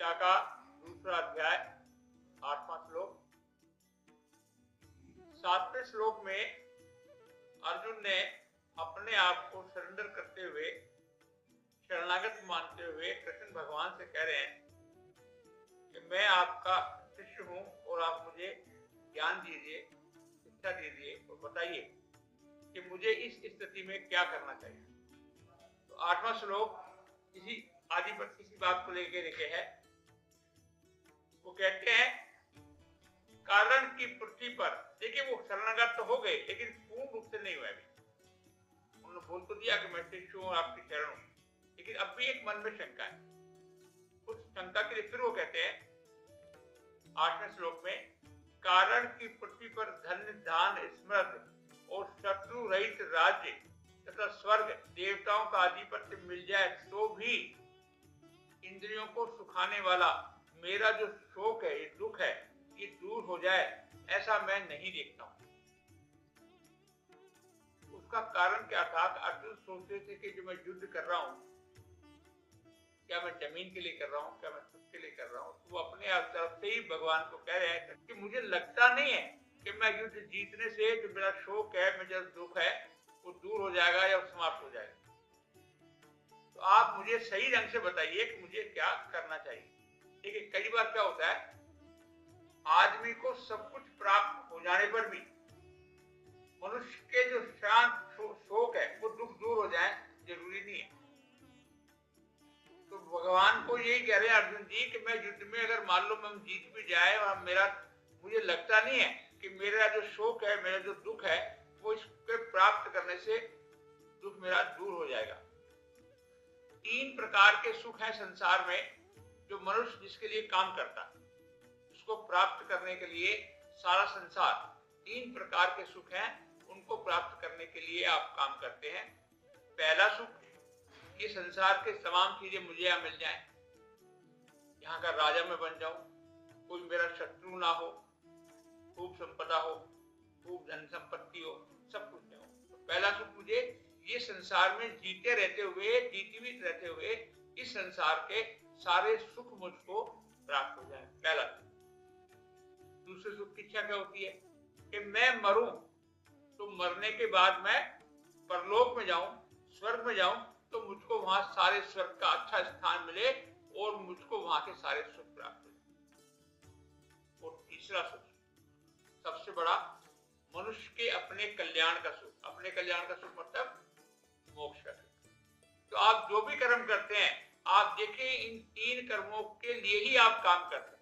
गीता का दूसरा अध्याय 8वां श्लोक। 7वें श्लोक में अर्जुन ने अपने आप को सरेंडर करते हुए, शरणागत मानते हुए कृष्ण भगवान से कह रहे हैं कि मैं आपका शिष्य हूं और आप मुझे ज्ञान दीजिए, शिक्षा दीजिए और बताइए कि मुझे इस स्थिति में क्या करना चाहिए। तो 8वां श्लोक इसी आदिपति की बात को लेके है। वो कहते हैं कारण की पृथ्वी पर, देखिए वो शरणागत तो हो गए लेकिन पूर्ण रूप से नहीं हुए। अभी उन्होंने बोल तो दिया कि मैं शिष्य हूं, आपकी शरण हूं, लेकिन अब भी एक मन में शंका है। उस शंका के लिए फिर वो कहते हैं 8वें श्लोक में, कारण की पृथ्वी पर धन्य दान स्मृत और शत्रु रहित राज्य तथा स्वर्ग देवताओं का आधिपत्य मिल जाए तो भी इंद्रियों को सुखाने वाला मेरा जो शोक है, ये दुख है, ये दूर हो जाए, ऐसा मैं नहीं देखता हूं। उसका कारण क्या था? अर्जुन सोचते थे कि जो मैं युद्ध कर रहा हूं, क्या मैं जमीन के लिए कर रहा हूं, क्या मैं सुख के लिए कर रहा हूं? तो वो अपने आप तरफ से ही भगवान को कह रहे हैं कि मुझे लगता नहीं है कि मैं युद्ध जीतने से जो मेरा शोक है, मेरा दुख है, वो दूर हो जाएगा या समाप्त हो जाएगा। तो आप मुझे सही ढंग से बताइए कि मुझे क्या करना चाहिए। देखिए कई बार क्या होता है, आदमी को सब कुछ प्राप्त हो जाने पर भी मनुष्य के जो शांत शोक है, वो दुख दूर हो जाए, जरूरी नहीं है। तो भगवान को यही कह रहे हैं अर्जुन जी कि मैं युद्ध में अगर मान लो हम जीत भी जाए और मुझे लगता नहीं है कि मेरा जो शोक है, मेरा जो दुख है, वो इसके प्राप्त करने से दुख मेरा दूर हो जाएगा। 3 प्रकार के सुख हैं संसार में जो मनुष्य जिसके लिए काम करता है, उसको प्राप्त करने के लिए सारा संसार 3 प्रकार के सुख हैं, उनको प्राप्त करने के लिए आप काम करते हैं। पहला सुख, ये संसार के तमाम चीजें मुझे यहाँ मिल जाएं, यहाँ का राजा मैं बन जाऊं, कोई मेरा शत्रु ना हो, खूब संपदा हो, खूब धन संपत्ति हो, सब कुछ हो। तो पहला सुख मुझे ये संसार में जीते रहते हुए, जीवित रहते हुए इस संसार के सारे सुख मुझको प्राप्त हो जाए, पहला सुख। दूसरे सुख की इच्छा क्या होती है कि मैं मरूं तो मरने के बाद मैं परलोक में जाऊं, स्वर्ग में जाऊं, तो मुझको वहां सारे स्वर्ग का अच्छा स्थान मिले और मुझको वहां के सारे सुख प्राप्त हो जाए। और तीसरा सुख, सबसे बड़ा, मनुष्य के अपने कल्याण का सुख। अपने कल्याण का सुख मतलब मोक्ष का सुख। तो आप जो भी कर्म करते हैं, आप देखिए इन 3 कर्मों के लिए ही आप काम करते हैं।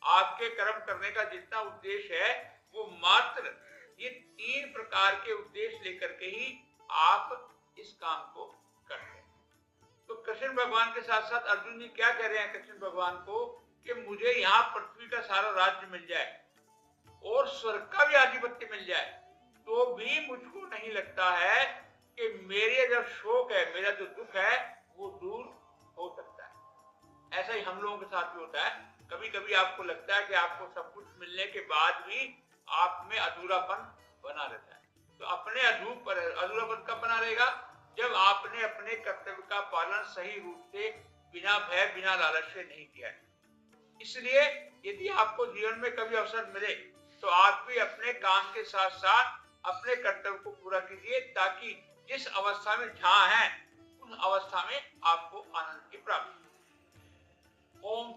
आपके कर्म करने का जितना उद्देश्य है वो मात्र ये 3 प्रकार के उद्देश्य लेकर के ही आप इस काम को करते हैं। तो कृष्ण भगवान के साथ साथ अर्जुन जी क्या कह रहे हैं कृष्ण भगवान को कि मुझे यहाँ पृथ्वी का सारा राज्य मिल जाए और स्वर्ग का भी आधिपत्य मिल जाए, तो भी मुझको नहीं लगता है कि मेरे जो शोक है, मेरा जो दुख है, वो दूर हो सकता है। ऐसा ही हम लोगों के साथ भी होता है। कभी कभी आपको लगता है कि आपको सब कुछ मिलने के बाद भी आप में अधूरापन बना रहता है। तो अपने अधूरापन कब बना रहेगा? जब आपने अपने कर्तव्य का पालन सही रूप से, बिना भय, बिना लालच से नहीं किया है। इसलिए यदि आपको जीवन में कभी अवसर मिले तो आप भी अपने काम के साथ साथ अपने कर्तव्य को पूरा कीजिए, ताकि जिस अवस्था में जहां है उस अवस्था में आपको आनंद की प्राप्ति हो। ओम